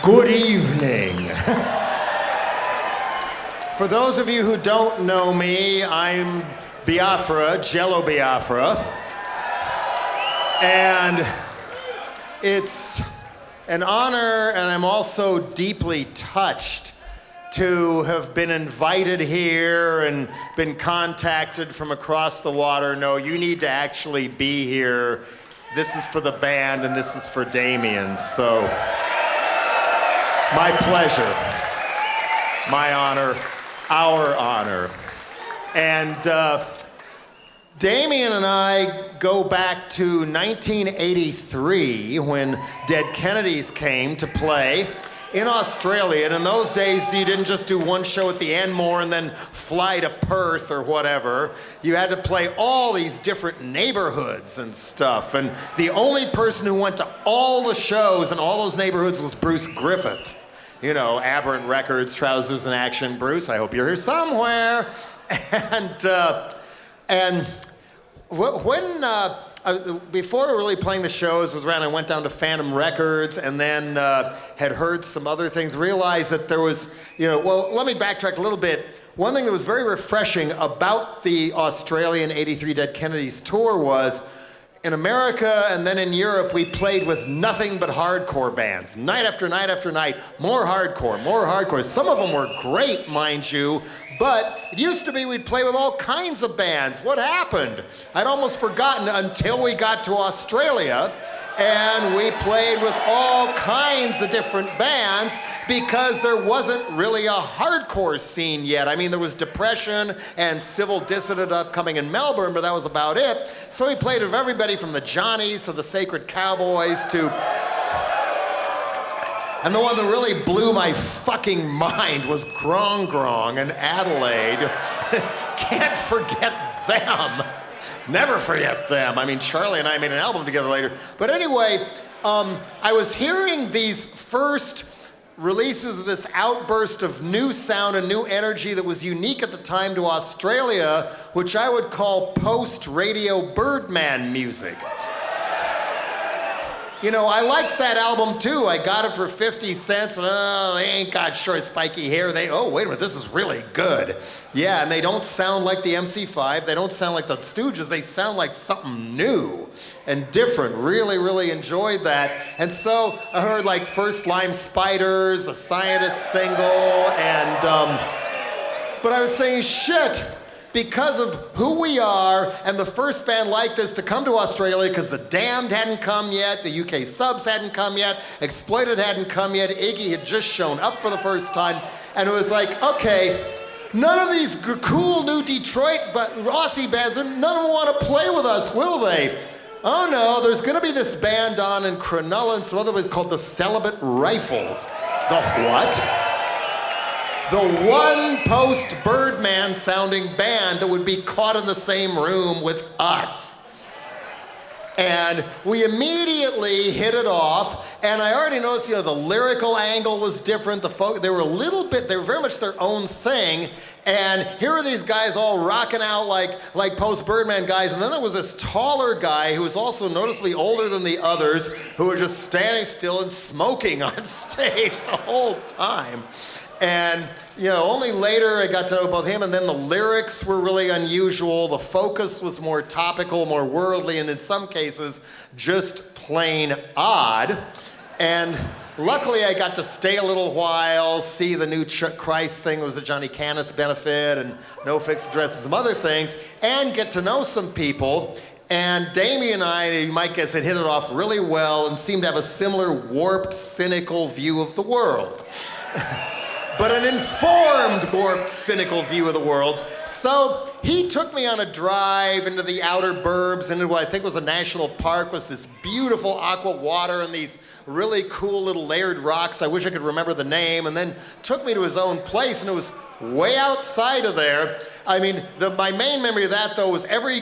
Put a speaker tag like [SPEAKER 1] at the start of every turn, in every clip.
[SPEAKER 1] Good evening. For those of you who don't know me, I'm Biafra, Jello Biafra. And it's an honor, and I'm also deeply touched to have been invited here and been contacted from across the water. No, you need to actually be here. This is for the band and this is for Damien, so my pleasure, my honor, our honor. And Damien and I go back to 1983 when Dead Kennedys came to play in Australia. And in those days, you didn't just do one show at the Enmore and then fly to Perth or whatever. You had to play all these different neighborhoods and stuff. And the only person who went to all the shows in all those neighborhoods was Bruce Griffiths. You know, Aberrant Records, Trousers in Action. Bruce, I hope you're here somewhere. And when before really playing the shows was around, I went down to Phantom Records and then had heard some other things, realized that there was, well, let me backtrack a little bit. One thing that was very refreshing about the Australian 83 Dead Kennedys tour was, in America and then in Europe, we played with nothing but hardcore bands. Night after night after night, more hardcore, more hardcore. Some of them were great, mind you, but it used to be we'd play with all kinds of bands. What happened? I'd almost forgotten until we got to Australia, and we played with all kinds of different bands because there wasn't really a hardcore scene yet. I mean, there was Depression and Civil Dissident upcoming in Melbourne, but that was about it. So we played with everybody from the Johnnies to the Sacred Cowboys to... And the one that really blew my fucking mind was Grong Grong and Adelaide. Can't forget them. Never forget them. I mean, Charlie and I made an album together later. But anyway, I was hearing these first releases of this outburst of new sound and new energy that was unique at the time to Australia, which I would call post-radio Birdman music. You know, I liked that album too. I got it for 50 cents, and they ain't got short, spiky hair. Oh, wait a minute, this is really good. Yeah, and they don't sound like the MC5. They don't sound like the Stooges. They sound like something new and different. Really, really enjoyed that. And so I heard like First Lime Spiders, a Scientist single, and, but I was saying, shit. Because of who we are, and the first band like this to come to Australia, because the Damned hadn't come yet, the UK Subs hadn't come yet, Exploited hadn't come yet, Iggy had just shown up for the first time, and it was like, okay, none of these cool new Detroit Aussie bands, none of them want to play with us, will they? Oh no, there's gonna be this band on in Cronulla and some other place called the Celibate Rifles. The what? The one post-Birdman sounding band that would be caught in the same room with us. And we immediately hit it off, and I already noticed, the lyrical angle was different. They were very much their own thing, and here are these guys all rocking out like post-Birdman guys, and then there was this taller guy who was also noticeably older than the others, who were just standing still and smoking on stage the whole time. And, only later I got to know both him, and then the lyrics were really unusual. The focus was more topical, more worldly, and in some cases, just plain odd. And luckily I got to stay a little while, see the new Christ thing was a Johnny Canis benefit, and No Fixed Address and some other things, and get to know some people. And Damien and I, you might guess, had hit it off really well and seemed to have a similar warped, cynical view of the world. But an informed, warped, cynical view of the world. So he took me on a drive into the outer burbs, into what I think was a national park, was this beautiful aqua water and these really cool little layered rocks. I wish I could remember the name. And then took me to his own place, and it was way outside of there. I mean, my main memory of that, though, was every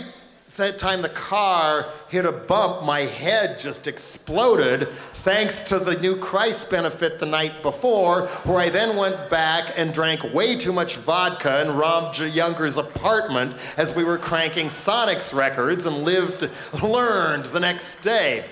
[SPEAKER 1] time the car hit a bump, my head just exploded, thanks to the new Christ benefit the night before, where I then went back and drank way too much vodka and robbed Younger's apartment as we were cranking Sonic's records and learned the next day.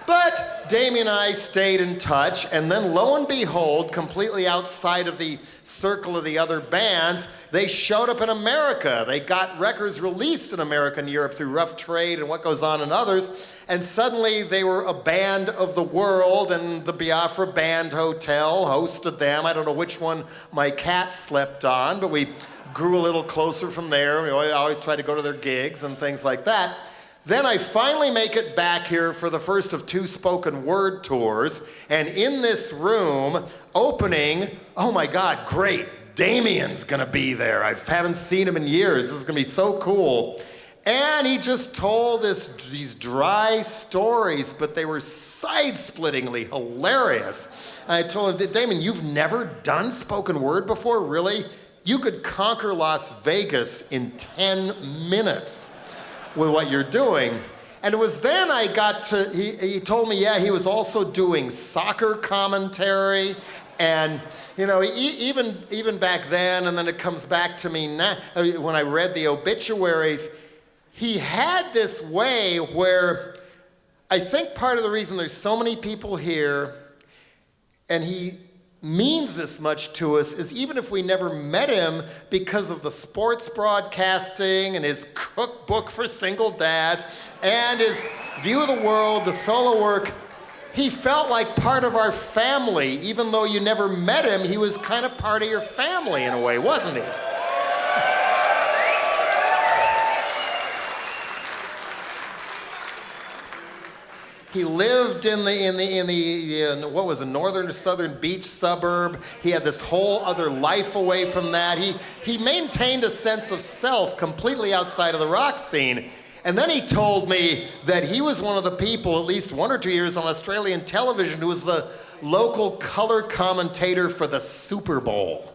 [SPEAKER 1] But Damien and I stayed in touch, and then lo and behold, completely outside of the circle of the other bands, they showed up in America. They got records released in America and Europe through Rough Trade and What Goes On and others, and suddenly they were a band of the world, and the Biafra Band Hotel hosted them. I don't know which one my cat slept on, but we grew a little closer from there. We always tried to go to their gigs and things like that. Then I finally make it back here for the first of 2 spoken word tours, and in this room, opening, oh my God, great, Damien's gonna be there. I haven't seen him in years. This is gonna be so cool. And he just told these dry stories, but they were side-splittingly hilarious. And I told him, Damien, you've never done spoken word before, really? You could conquer Las Vegas in 10 minutes. With what you're doing. And it was then I got to, he told me, yeah, he was also doing soccer commentary, and you know, even back then, and then it comes back to me now, when I read the obituaries, he had this way where I think part of the reason there's so many people here, and he means this much to us, is even if we never met him, because of the sports broadcasting and his cookbook for single dads and his view of the world, the solo work, he felt like part of our family. Even though you never met him, he was kind of part of your family in a way, wasn't he? He lived in the what was it, northern or southern beach suburb. He had this whole other life away from that. He maintained a sense of self completely outside of the rock scene. And then he told me that he was one of the people, at least 1 or 2 years on Australian television, who was the local color commentator for the Super Bowl.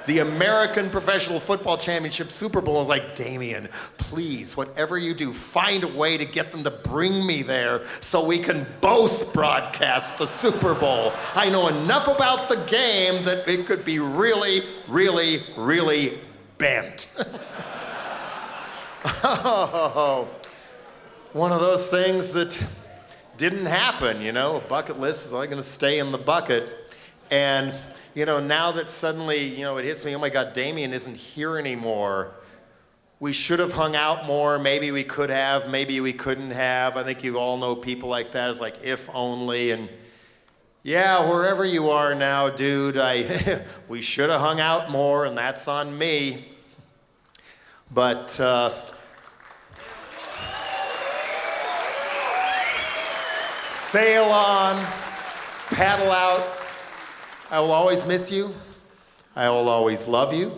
[SPEAKER 1] The American Professional Football Championship Super Bowl. I was like, Damien, please, whatever you do, find a way to get them to bring me there so we can both broadcast the Super Bowl. I know enough about the game that it could be really, really, really bent. Oh, one of those things that didn't happen, you know. A bucket list is only going to stay in the bucket. And you know, now that suddenly, you know, it hits me, oh my God, Damien isn't here anymore. We should have hung out more. Maybe we could have, maybe we couldn't have. I think you all know people like that. It's like, if only. And yeah, wherever you are now, dude, we should have hung out more, and that's on me. But sail on, paddle out. I will always miss you. I will always love you.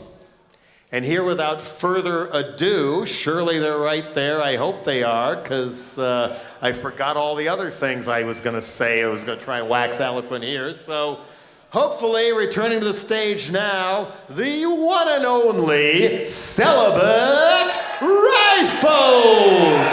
[SPEAKER 1] And here, without further ado, surely they're right there. I hope they are, because I forgot all the other things I was going to say. I was going to try and wax eloquent here. So hopefully, returning to the stage now, the one and only Celibate Rifles!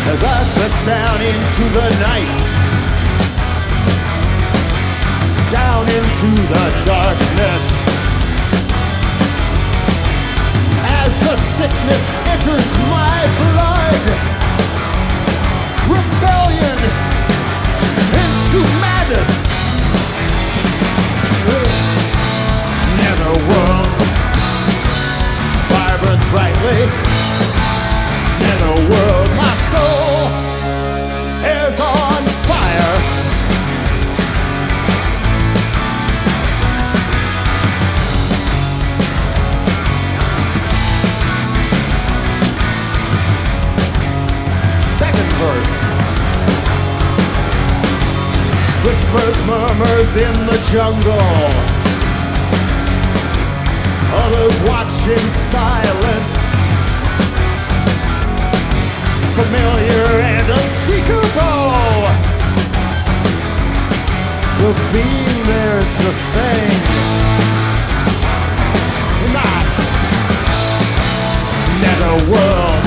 [SPEAKER 1] As I slip down into the night, down into the darkness, as the sickness enters my blood, rebellion into madness, netherworld, fire burns brightly. Netherworld, my soul is on fire. Second verse. Whispers, murmurs in the jungle. Others watch in silence. Familiar and unspeakable. The being there's the thing. Not netherworld.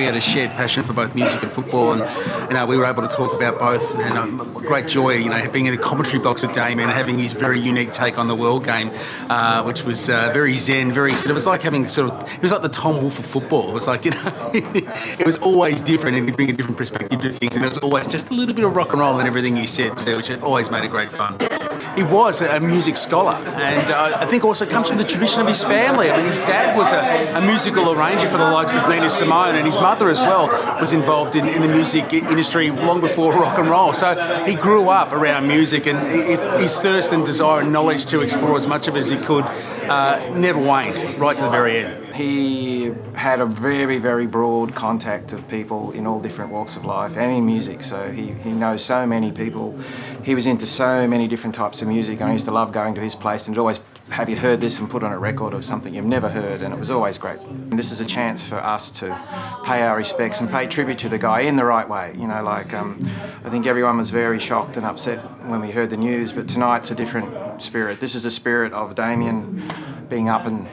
[SPEAKER 2] had a shared passion for both music and football, and we were able to talk about both. And great joy, being in the commentary box with Damien and having his very unique take on the world game, which was very zen, very sort of. It was like having it was like the Tom Wolfe of football. It was like it was always different, and he'd bring a different perspective to things, and it was always just a little bit of rock and roll in everything he said too, which always made it great fun. He was a music scholar, and I think also comes from the tradition of his family. I mean, his dad was a musical arranger for the likes of Nina Simone, and his mother as well was involved in the music industry long before rock and roll. So he grew up around music, and his thirst and desire and knowledge to explore as much of it as he could never waned, right to the very end.
[SPEAKER 3] He had a very, very broad contact of people in all different walks of life and in music, so he knows so many people. He was into so many different types of music, and I used to love going to his place and always have you heard this and put on a record of something you've never heard, and it was always great. And this is a chance for us to pay our respects and pay tribute to the guy in the right way. I think everyone was very shocked and upset when we heard the news, but tonight's a different spirit. This is the spirit of Damien being up and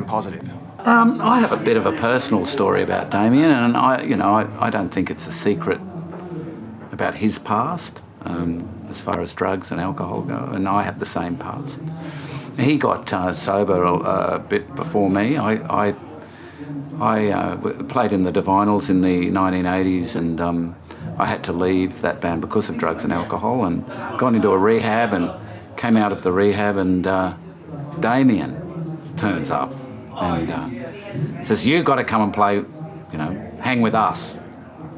[SPEAKER 3] positive.
[SPEAKER 4] I have a bit of a personal story about Damien, and I don't think it's a secret about his past as far as drugs and alcohol go, and I have the same past. He got sober a bit before me. I played in the Divinals in the 1980s, and I had to leave that band because of drugs and alcohol, and got into a rehab and came out of the rehab, and Damien turns up and says, "You've got to come and play, hang with us."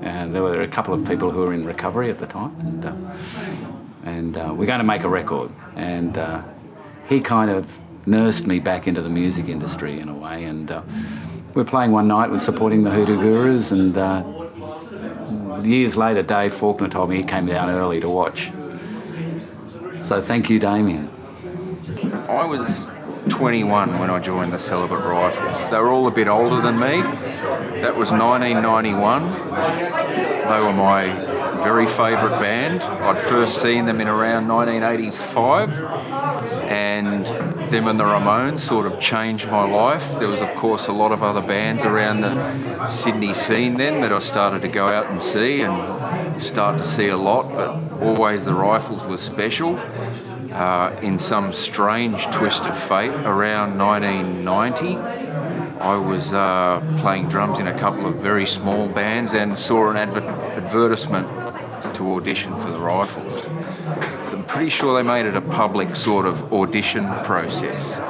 [SPEAKER 4] And there were a couple of people who were in recovery at the time, and we're going to make a record. And he kind of nursed me back into the music industry in a way. And we're playing one night, we're supporting the Hoodoo Gurus, and years later, Dave Faulkner told me he came down early to watch. So thank you, Damien.
[SPEAKER 5] I was 21 when I joined the Celibate Rifles. They were all a bit older than me. That was 1991. They were my very favourite band. I'd first seen them in around 1985, and them and the Ramones sort of changed my life. There was, of course, a lot of other bands around the Sydney scene then that I started to go out and see, and start to see a lot, but always the Rifles were special. In some strange twist of fate, around 1990, I was playing drums in a couple of very small bands and saw an advertisement to audition for the Rifles. I'm pretty sure they made it a public sort of audition process.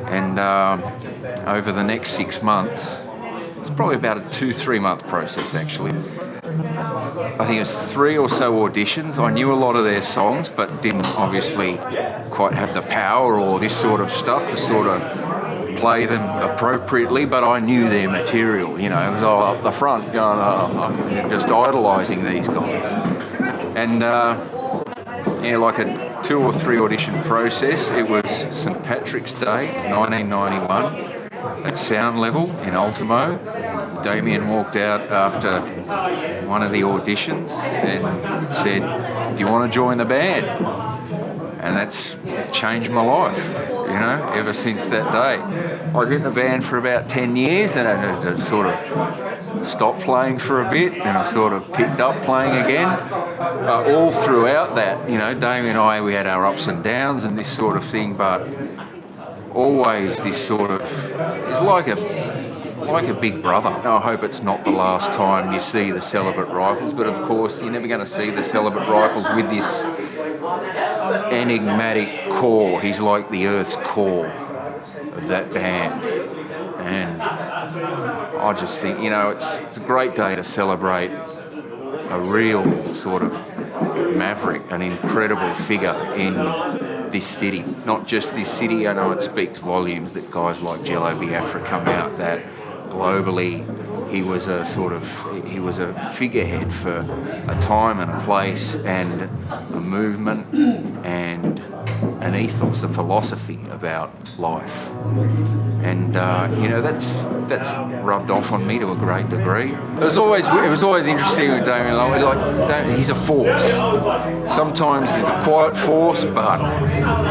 [SPEAKER 5] And over the next 6 months, it's probably about a 2-3 month process actually. I think it was 3 or so auditions. I knew a lot of their songs, but didn't obviously quite have the power or this sort of stuff to sort of play them appropriately, but I knew their material, it was all up the front, just idolising these guys. And like a 2 or 3 audition process. It was St Patrick's Day, 1991, at Sound Level in Ultimo. Damien walked out after one of the auditions and said, "Do you want to join the band?" And that's changed my life, ever since that day. I was in the band for about 10 years, and I sort of stopped playing for a bit, and I sort of picked up playing again. All throughout that, Damien and I, we had our ups and downs and this sort of thing, but always this sort of, it's like a big brother. I hope it's not the last time you see the Celibate Rifles, but of course you're never going to see the Celibate Rifles with this enigmatic core. He's like the Earth's core of that band. And I just think, it's a great day to celebrate a real sort of maverick, an incredible figure in this city. Not just this city, I know it speaks volumes that guys like Jello Biafra come out, that globally he was a figurehead for a time and a place and a movement and an ethos, a philosophy about life. And that's rubbed off on me to a great degree. It was always interesting with Damien Lovelock. He's a force. Sometimes he's a quiet force, but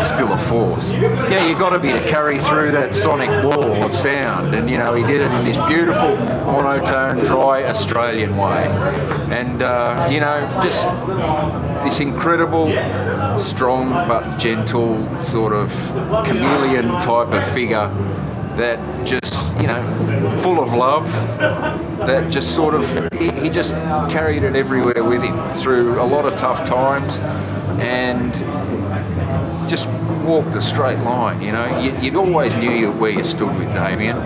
[SPEAKER 5] still a force. Yeah, you got to be to carry through that sonic wall of sound. And he did it in this beautiful monotone, dry Australian way. And just this incredible, strong but gentle sort of chameleon type of figure that just, full of love, that just sort of, he just carried it everywhere with him through a lot of tough times and just walked a straight line, You always knew where you stood with Damien.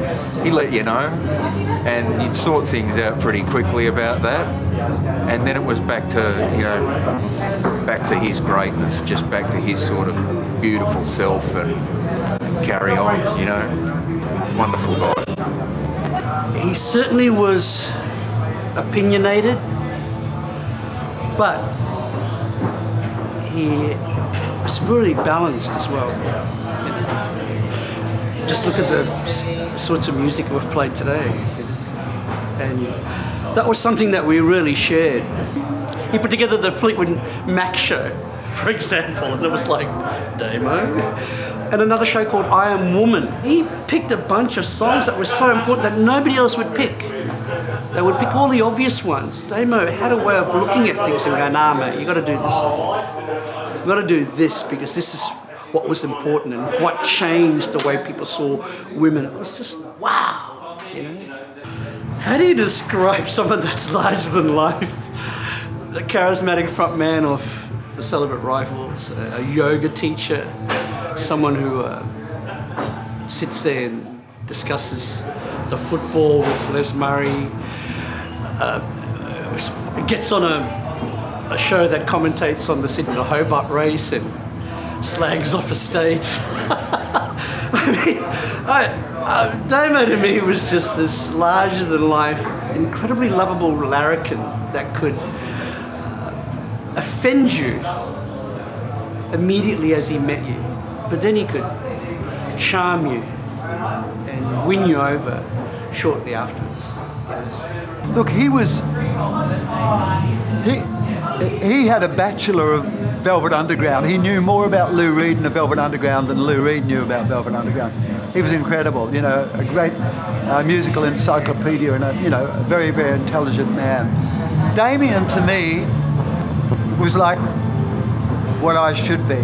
[SPEAKER 5] He let you know, and you'd sort things out pretty quickly about that. And then it was back to his greatness, just back to his sort of beautiful self and carry on, Wonderful guy.
[SPEAKER 6] He certainly was opinionated, but he was really balanced as well. Just look at the sorts of music we've played today. And that was something that we really shared. He put together the Fleetwood Mac show, for example, and it was like, Damo. And another show called I Am Woman. He picked a bunch of songs that were so important that nobody else would pick. They would pick all the obvious ones. Damo had a way of looking at things and going, nah, mate, you got to do this. You got to do this because this is what was important and what changed the way people saw women. It was just, wow, How do you describe someone that's larger than life? The charismatic frontman of the Celibate Rifles, a yoga teacher, someone who sits there and discusses the football with Les Murray, gets on a show that commentates on the Sydney to Hobart race and slags off a state. Damo to me was just this larger-than-life, incredibly lovable larrikin that could offend you immediately as he met you, but then he could charm you and win you over shortly afterwards.
[SPEAKER 7] Look, he had a Bachelor of Velvet Underground. He knew more about Lou Reed and the Velvet Underground than Lou Reed knew about Velvet Underground. He was incredible, a great musical encyclopedia and a very, very intelligent man. Damien, to me, was like what I should be.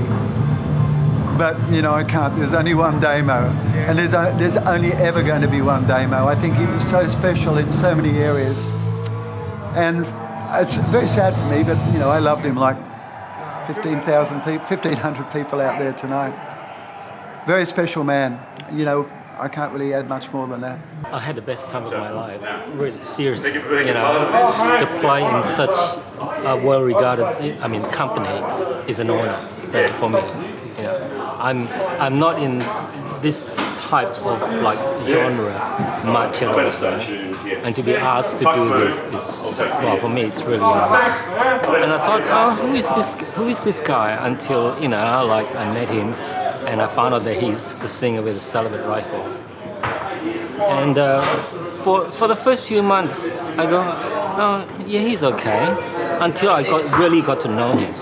[SPEAKER 7] But, I can't. There's only one Damo. And there's only ever going to be one Damo. I think he was so special in so many areas. And it's very sad for me, but, I loved him like 15,000 people, 1,500 people out there tonight. Very special man. I can't really add much more than that.
[SPEAKER 8] I had the best time of my life, really, seriously. To play in such a well-regarded, company is an honor for me. I'm not in this type of genre much at all, and to be asked to do this is, well, for me it's really honor. And I thought, who is this guy? Until I met him. And I found out that he's the singer with the Celibate Rifle. And for the first few months, I go, oh, yeah, he's okay. Until I really got to know him,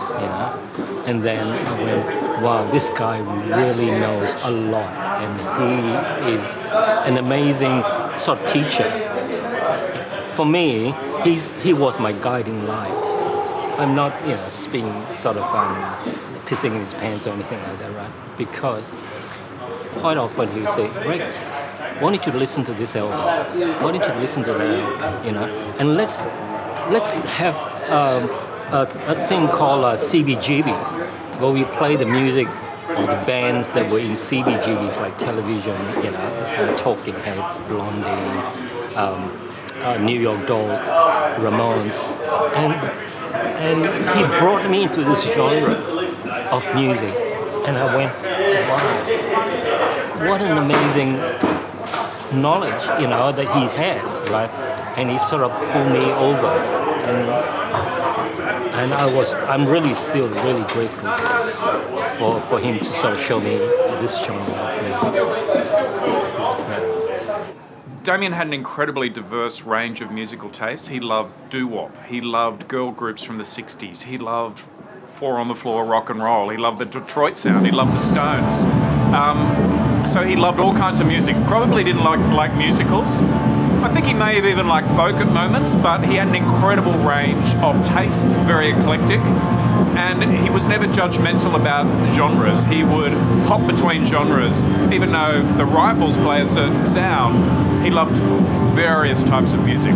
[SPEAKER 8] And then I went, wow, this guy really knows a lot. And he is an amazing sort of teacher. For me, he was my guiding light. I'm not, being sort of pissing in his pants or anything like that, right? Because quite often he would say, Rex, why don't you listen to this album? Why don't you listen to that album? And let's have a thing called CBGBs, where we play the music of the bands that were in CBGBs, like Television, Talking Heads, Blondie, New York Dolls, Ramones, and he brought me into this genre of music, and I went, wow, what an amazing knowledge, that he has, right? And he sort of pulled me over, and And I'm really still really grateful for him to sort of show me this genre of music.
[SPEAKER 9] Damien had an incredibly diverse range of musical tastes. He loved doo-wop. He loved girl groups from the 60s. He loved four-on-the-floor rock and roll. He loved the Detroit sound. He loved the Stones. So he loved all kinds of music. Probably didn't like musicals. I think he may have even liked folk at moments, but he had an incredible range of taste, very eclectic. And he was never judgmental about genres. He would hop between genres. Even though the Rifles play a certain sound, he loved various types of music.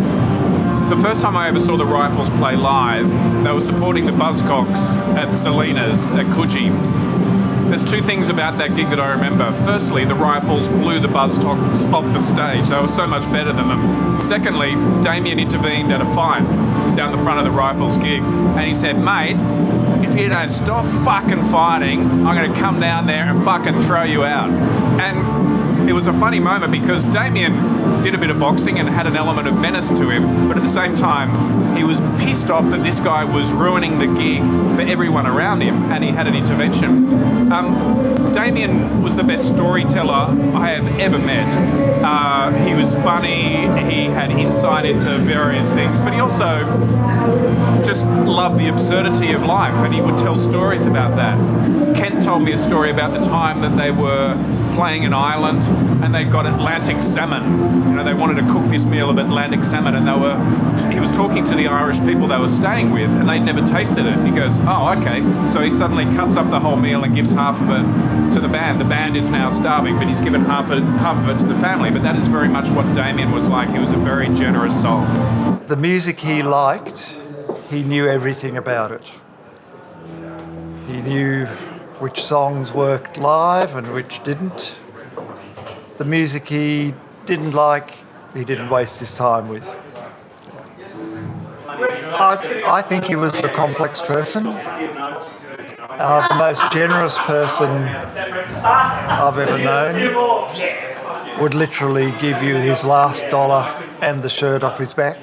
[SPEAKER 9] The first time I ever saw the Rifles play live, they were supporting the Buzzcocks at Salinas at Coogee. There's two things about that gig that I remember. Firstly, the Rifles blew the Buzzcocks off the stage. They were so much better than them. Secondly, Damien intervened at a fight down the front of the Rifles gig, and he said, "Mate, if you don't stop fucking fighting, I'm going to come down there and fucking throw you out." And it was a funny moment because Damien did a bit of boxing and had an element of menace to him, but at the same time, he was pissed off that this guy was ruining the gig for everyone around him, and he had an intervention. Damien was the best storyteller I have ever met. He was funny, he had insight into various things, but he also just loved the absurdity of life, and he would tell stories about that. Kent told me a story about the time that they were playing an island and they got Atlantic salmon. You know, they wanted to cook this meal of Atlantic salmon, and he was talking to the Irish people they were staying with, and they'd never tasted it. He goes, "Oh, okay." So he suddenly cuts up the whole meal and gives half of it to the band. The band is now starving, but he's given half of it to the family. But that is very much what Damien was like. He was a very generous soul.
[SPEAKER 7] The music he liked, he knew everything about it. He knew which songs worked live and which didn't. The music he didn't like, he didn't waste his time with. I think he was a complex person, the most generous person I've ever known. Would literally give you his last dollar and the shirt off his back.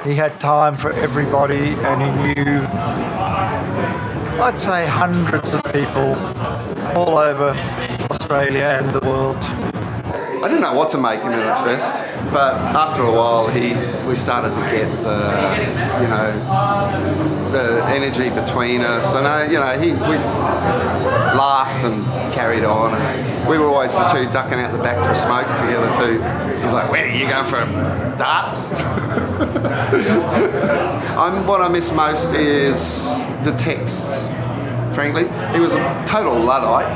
[SPEAKER 7] He had time for everybody, and he knew, I'd say, hundreds of people all over Australia and the world.
[SPEAKER 10] I didn't know what to make of him at first, but after a while we started to get the energy between us, and we laughed and carried on. We were always the two ducking out the back for a smoke together too. He's like, "Where are you going for a dart?" What I miss most is the texts, frankly. He was a total Luddite,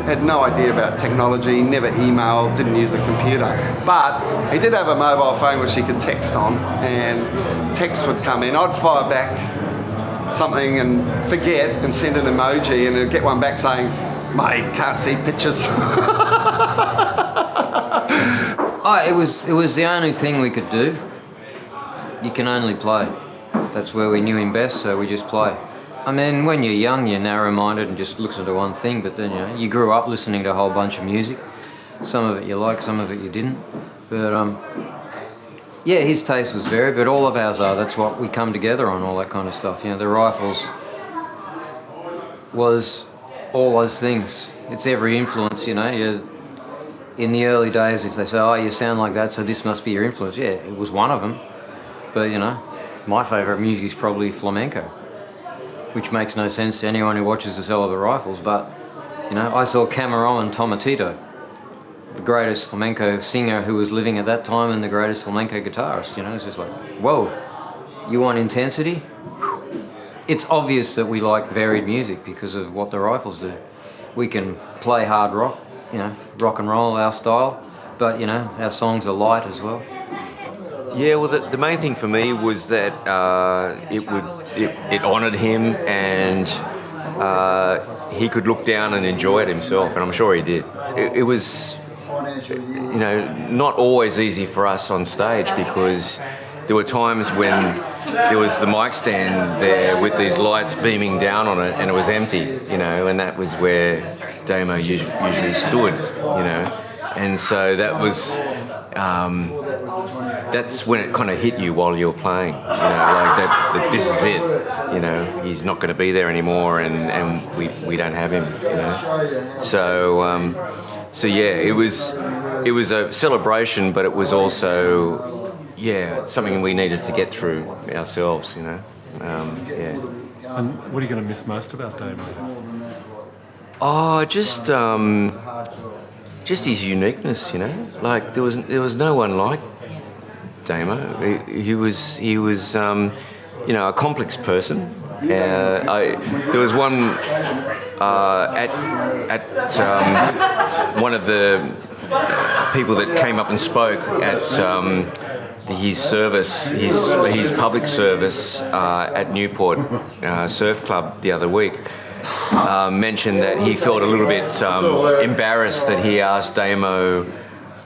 [SPEAKER 10] had no idea about technology, never emailed, didn't use a computer. But he did have a mobile phone which he could text on, and text would come in. I'd fire back something and forget and send an emoji, and it'd get one back saying, "Mate, can't see pictures."
[SPEAKER 11] It was the only thing we could do. You can only play. That's where we knew him best, so we just play. I mean, when you're young, you're narrow-minded and just listen to one thing, but then, you grew up listening to a whole bunch of music. Some of it you liked, some of it you didn't. But, his taste was varied, but all of ours are. That's what we come together on, all that kind of stuff. The Rifles was all those things. It's every influence, in the early days, if they say, "Oh, you sound like that, so this must be your influence." Yeah, it was one of them. But, my favourite music is probably flamenco, which makes no sense to anyone who watches the Celibate Rifles. But, I saw Cameron and Tomatito, the greatest flamenco singer who was living at that time and the greatest flamenco guitarist. It's just like, whoa, you want intensity? It's obvious that we like varied music because of what the Rifles do. We can play hard rock, rock and roll, our style, but, our songs are light as well.
[SPEAKER 12] Yeah, well, the main thing for me was that it honoured him, and he could look down and enjoy it himself, and I'm sure he did. It was, not always easy for us on stage, because there were times when there was the mic stand there with these lights beaming down on it, and it was empty, and that was where Damo usually stood, and so that was that's when it kind of hit you while you're playing. You know, like that this is it. You know, he's not going to be there anymore, and we don't have him. You know, so yeah, it was a celebration, but it was also something we needed to get through ourselves. You know, yeah.
[SPEAKER 13] And what are you going to miss most about Damo?
[SPEAKER 12] Oh, just his uniqueness, you know. Like there was no one like Damo. He was a complex person. There was one at one of the people that came up and spoke at his service, his public service at Newport Surf Club the other week. Mentioned that he felt a little bit embarrassed that he asked Damo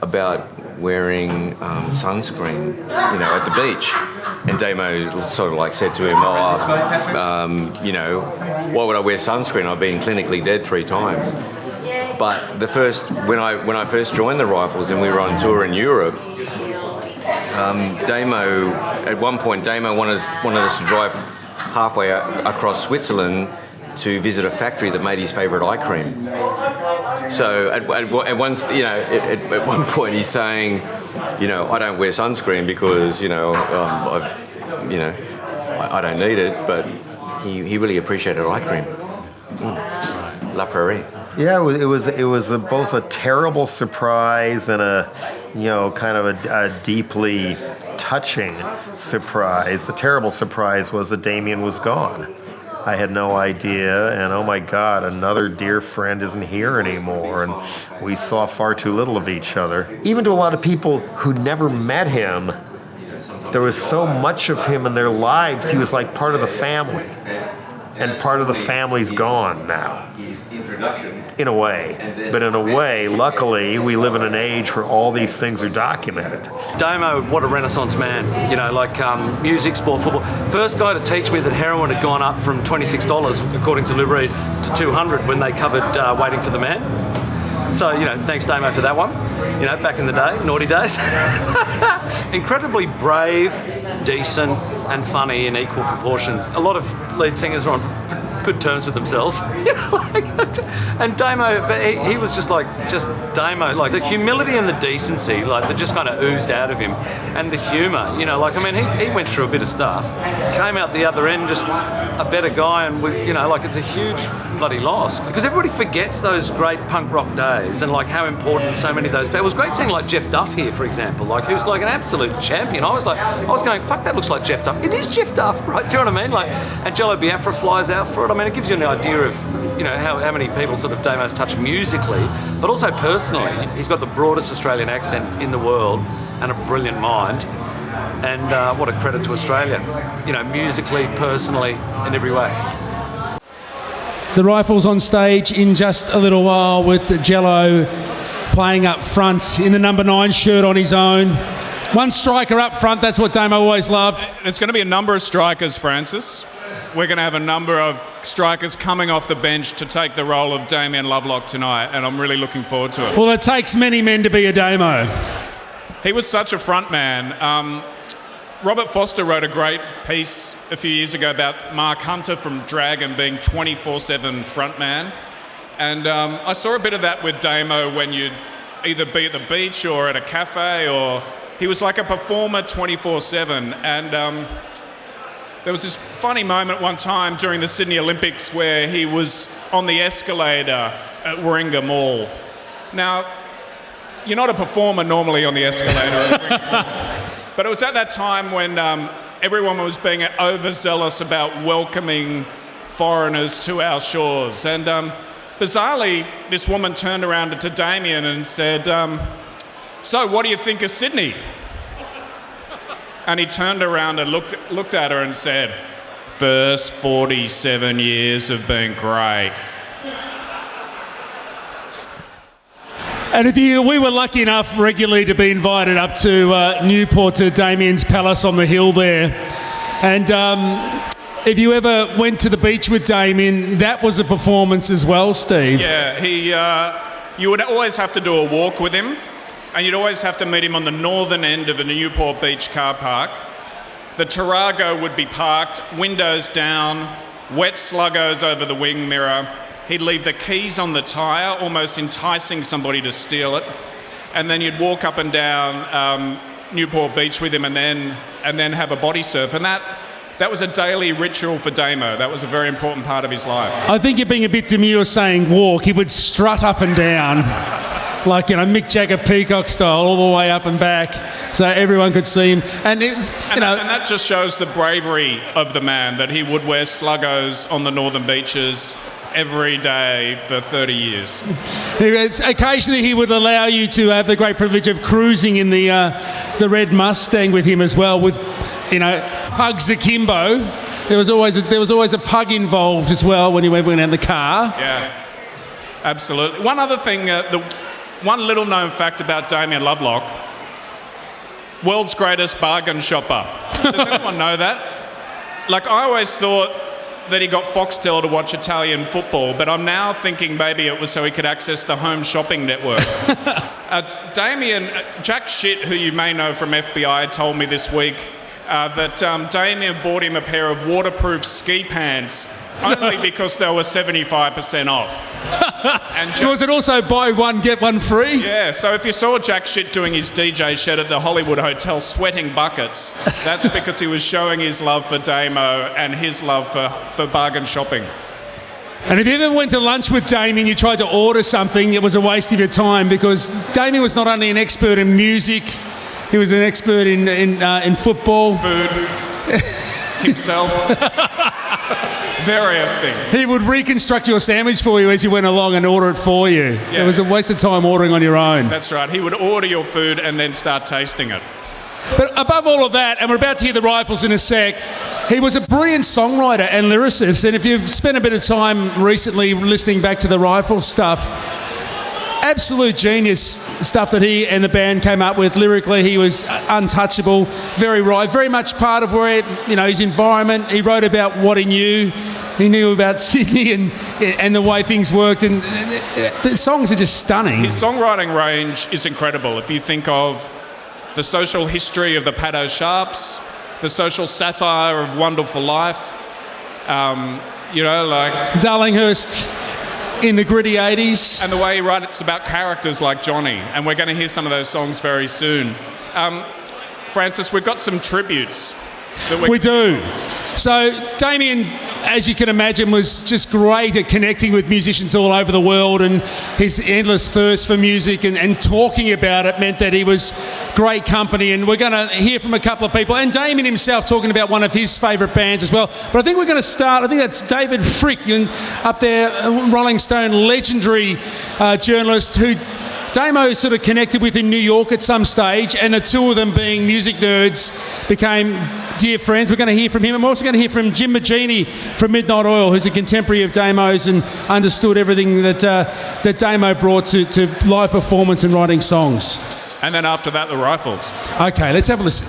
[SPEAKER 12] about wearing sunscreen, you know, at the beach. And Damo sort of like said to him, you know, why would I wear sunscreen? I've been clinically dead 3 times. But when I first joined the Rifles and we were on tour in Europe, Damo, at one point, Damo wanted us to drive halfway across Switzerland to visit a factory that made his favourite eye cream. So at one point he's saying, you know, I don't wear sunscreen because, you know, I don't need it, but he really appreciated eye cream. La Prairie.
[SPEAKER 1] Yeah, it was both a terrible surprise and a kind of a deeply touching surprise. The terrible surprise was that Damien was gone. I had no idea, and oh my God, another dear friend isn't here anymore, and we saw far too little of each other. Even to a lot of people who never met him, there was so much of him in their lives, he was like part of the family. And part of the family's gone now, in a way. But in a way, luckily, we live in an age where all these things are documented.
[SPEAKER 6] Damo, what a renaissance man. You know, like music, sport, football. First guy to teach me that heroin had gone up from $26, according to Lou Reed, to $200 when they covered Waiting for the Man. So, you know, thanks Damo for that one. You know, back in the day, naughty days. Incredibly brave, decent, and funny in equal proportions. A lot of lead singers are on good terms with themselves. And Damo, but he was just Damo, like the humility and the decency, like that just kind of oozed out of him, and the humour, you know, like I mean, he went through a bit of stuff, came out the other end just a better guy, and it's a huge bloody loss because everybody forgets those great punk rock days and like how important so many of those. It was great seeing like Jeff Duff here, for example, like who's like an absolute champion. I was going, fuck, that looks like Jeff Duff. It is Jeff Duff, right? Do you know what I mean? Like, and Jello Biafra flies out for it. I mean, it gives you an idea of, you know, how many people sort of Damo's touched musically, but also personally. He's got the broadest Australian accent in the world and a brilliant mind. And what a credit to Australia, you know, musically, personally, in every way.
[SPEAKER 14] The Rifles on stage in just a little while with Jello playing up front in the number 9 shirt on his own. One striker up front, that's what Damo always loved.
[SPEAKER 9] There's going to be a number of strikers, Francis. We're going to have a number of strikers coming off the bench to take the role of Damien Lovelock tonight, and I'm really looking forward to it.
[SPEAKER 14] Well, it takes many men to be a Damo.
[SPEAKER 9] He was such a front man. Robert Foster wrote a great piece a few years ago about Mark Hunter from Dragon being 24/7 front man. And I saw a bit of that with Damo when you'd either be at the beach or at a cafe, or he was like a performer 24/7. And there was this funny moment one time during the Sydney Olympics where he was on the escalator at Warringah Mall. Now, you're not a performer normally on the escalator. But it was at that time when everyone was being overzealous about welcoming foreigners to our shores. And bizarrely, this woman turned around to Damien and said, so what do you think of Sydney? And he turned around and looked at her and said, first 47 years have been great.
[SPEAKER 14] And we were lucky enough regularly to be invited up to Newport to Damien's Palace on the hill there. And if you ever went to the beach with Damien, that was a performance as well, Steve.
[SPEAKER 9] Yeah, you would always have to do a walk with him. and you'd always have to meet him on the northern end of a Newport Beach car park. The Tarago would be parked, windows down, wet sluggos over the wing mirror. He'd leave the keys on the tyre, almost enticing somebody to steal it. And then you'd walk up and down Newport Beach with him and then have a body surf. And that was a daily ritual for Damo. That was a very important part of his life.
[SPEAKER 14] I think you're being a bit demure saying walk. He would strut up and down, like, Mick Jagger peacock style, all the way up and back, so everyone could see him. And
[SPEAKER 9] that just shows the bravery of the man, that he would wear sluggos on the northern beaches every day for 30 years.
[SPEAKER 14] Occasionally he would allow you to have the great privilege of cruising in the red Mustang with him as well, with pugs akimbo. There was always a pug involved as well when he went in the car.
[SPEAKER 9] Yeah, absolutely. One other thing, one little known fact about Damien Lovelock: world's greatest bargain shopper. Does anyone know that? Like, I always thought that he got Foxtel to watch Italian football, but I'm now thinking maybe it was so he could access the home shopping network. Damien, Jack Shit, who you may know from FBI, told me this week that Damien bought him a pair of waterproof ski pants only because they were 75% off.
[SPEAKER 14] So was it also buy one, get one free?
[SPEAKER 9] Yeah, so if you saw Jack Shit doing his DJ shed at the Hollywood Hotel sweating buckets, that's because he was showing his love for Damo and his love for bargain shopping.
[SPEAKER 14] And if you ever went to lunch with Damien, you tried to order something, it was a waste of your time, because Damien was not only an expert in music, he was an expert in football.
[SPEAKER 9] Food. Himself. Various things.
[SPEAKER 14] He would reconstruct your sandwich for you as you went along and order it for you.
[SPEAKER 9] Yeah.
[SPEAKER 14] It was a waste of time ordering on your own.
[SPEAKER 9] That's right. He would order your food and then start tasting it.
[SPEAKER 14] But above all of that, and we're about to hear the Rifles in a sec, he was a brilliant songwriter and lyricist. And if you've spent a bit of time recently listening back to the Rifles stuff, absolute genius stuff that he and the band came up with lyrically. He was untouchable, very right, very much part of where, his environment. He wrote about what he knew. He knew about Sydney and the way things worked, and the songs are just stunning.
[SPEAKER 9] His songwriting range is incredible. If you think of the social history of the Paddo Sharps, the social satire of Wonderful Life, like
[SPEAKER 14] Darlinghurst in the gritty 80s.
[SPEAKER 9] And the way he writes about characters like Johnny. And we're going to hear some of those songs very soon. Francis, we've got some tributes.
[SPEAKER 14] We do. So Damien, as you can imagine, was just great at connecting with musicians all over the world, and his endless thirst for music and talking about it meant that he was great company. And we're going to hear from a couple of people, and Damien himself talking about one of his favourite bands as well. But I think we're going to start, I think that's David Frick up there, Rolling Stone legendary journalist who Damo sort of connected with in New York at some stage, and the two of them, being music nerds, became dear friends. We're going to hear from him. I'm also going to hear from Jim Magini from Midnight Oil, who's a contemporary of Damo's and understood everything that Damo brought to live performance and writing songs.
[SPEAKER 9] And then after that, the Rifles.
[SPEAKER 14] Okay, let's have a listen.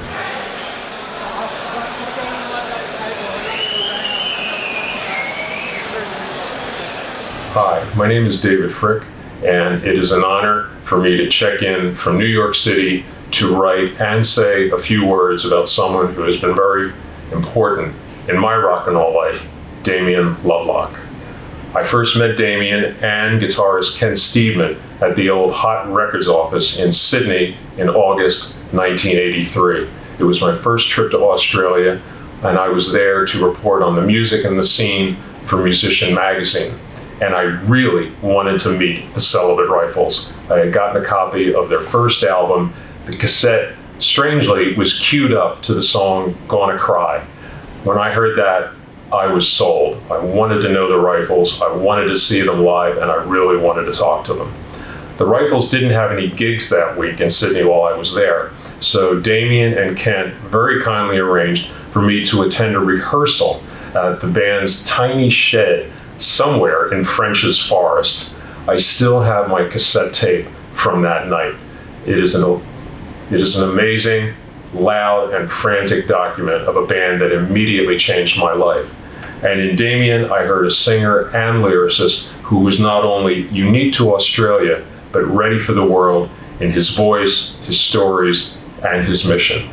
[SPEAKER 15] Hi, my name is David Frick, and it is an honor for me to check in from New York City to write and say a few words about someone who has been very important in my rock and roll life, Damien Lovelock. I first met Damien and guitarist Ken Steedman at the old Hot Records office in Sydney in August 1983. It was my first trip to Australia, and I was there to report on the music and the scene for Musician magazine. And I really wanted to meet the Celibate Rifles. I had gotten a copy of their first album. The cassette, strangely, was queued up to the song Gonna Cry. When I heard that, I was sold. I wanted to know the Rifles, I wanted to see them live, and I really wanted to talk to them. The Rifles didn't have any gigs that week in Sydney while I was there, so Damien and Kent very kindly arranged for me to attend a rehearsal at the band's tiny shed somewhere in French's Forest. I still have my cassette tape from that night. It is an amazing, loud, and frantic document of a band that immediately changed my life. And in Damien, I heard a singer and lyricist who was not only unique to Australia, but ready for the world in his voice, his stories, and his mission.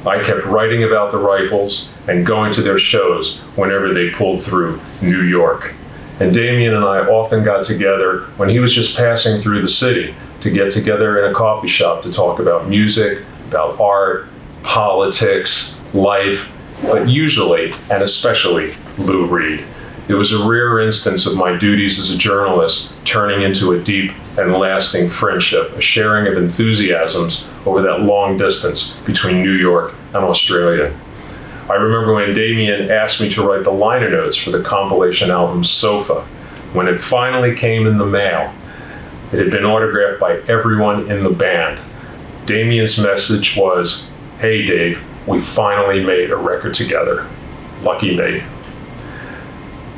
[SPEAKER 15] I kept writing about the Rifles and going to their shows whenever they pulled through New York. And Damien and I often got together when he was just passing through the city to get together in a coffee shop to talk about music, about art, politics, life, but usually and especially Lou Reed. It was a rare instance of my duties as a journalist turning into a deep and lasting friendship, a sharing of enthusiasms over that long distance between New York and Australia. I remember when Damien asked me to write the liner notes for the compilation album Sofa. When it finally came in the mail, it had been autographed by everyone in the band. Damien's message was, "Hey Dave, we finally made a record together. Lucky me."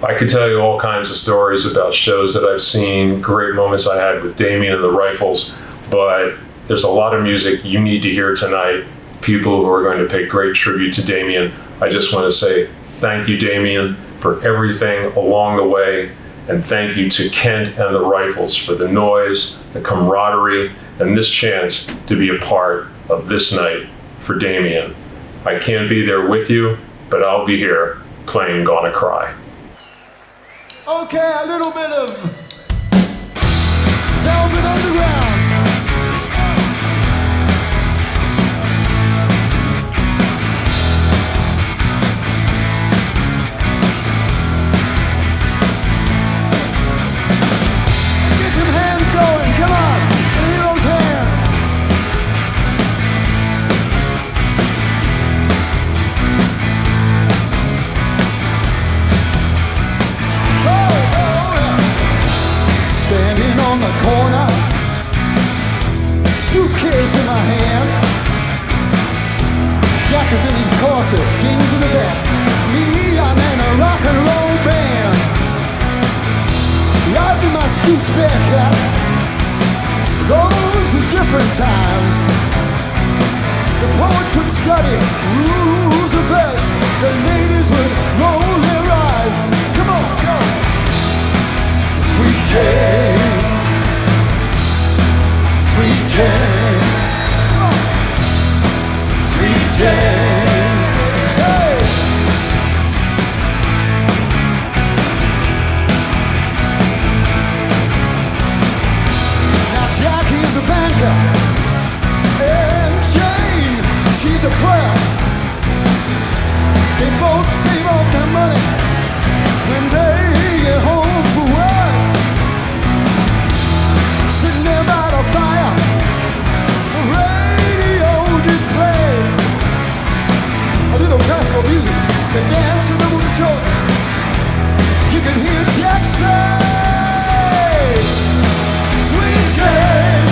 [SPEAKER 15] I could tell you all kinds of stories about shows that I've seen, great moments I had with Damien and the Rifles, but there's a lot of music you need to hear tonight, people who are going to pay great tribute to Damien. I just want to say thank you, Damien, for everything along the way, and thank you to Kent and the Rifles for the noise, the camaraderie, and this chance to be a part of this night for Damien. I can't be there with you, but I'll be here playing Gonna Cry.
[SPEAKER 16] Okay, a little bit of Velvet Underground. Get some hands going, come on, let me hear those hands. Standing on the corner, suitcase in my hand, jackets in his corset, jeans in the vest. Me, I'm in a rock and roll band. Life in my Scoots Bearcat. Those were different times. The poets would study rules of verse. The ladies would roll their eyes. Come on, go. Sweet Jane, Sweet Jane, Sweet Jane. Hey! Now Jackie is a banker, and Jane, she's a clerk. They both save up their money when they get home from work. Sitting there by the fire, the radio did play a little classical music, they dance a little with the children. You can hear Jack say, Sweet Jane,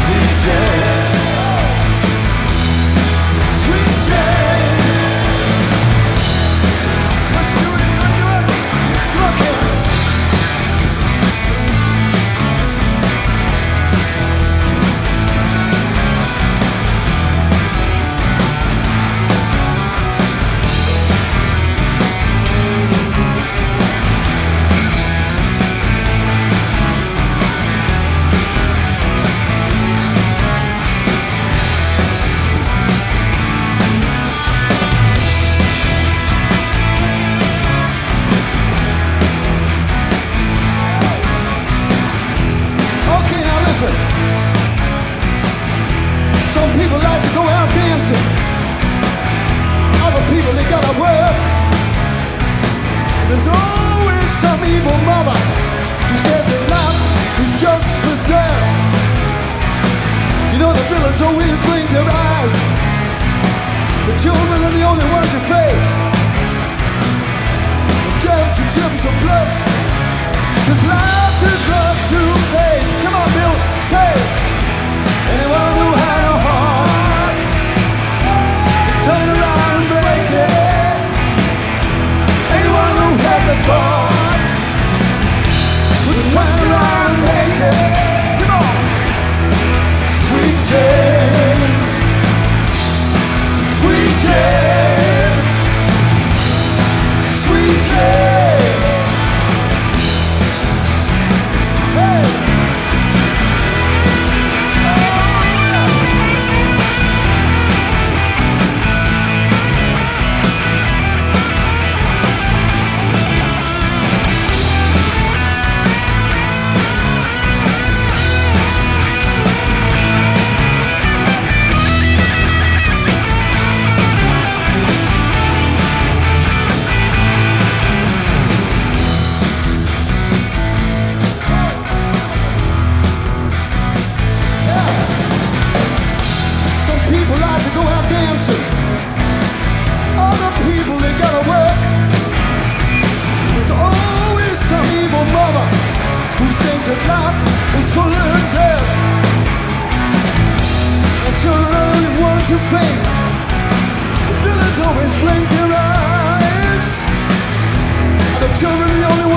[SPEAKER 16] Sweet Jane, Sweet Jane. Let's do it, let's do it. Look here. Okay, now listen. Some people like to go out dancing. Other people, they gotta work. There's always some evil mother who says that life is just for dirt. You know the villains always blink their eyes. The children are the only ones who fail. The judge and chips are bluff. 'Cause life is up to face. Come on, Bill, say it. Anyone who had a heart, turn around and break it. Anyone who had the thought, would turn around and make it. Come on, Sweet Jane, Sweet Jane, Sweet Jane. Hey! fame. The villains always blink their eyes. And the children the only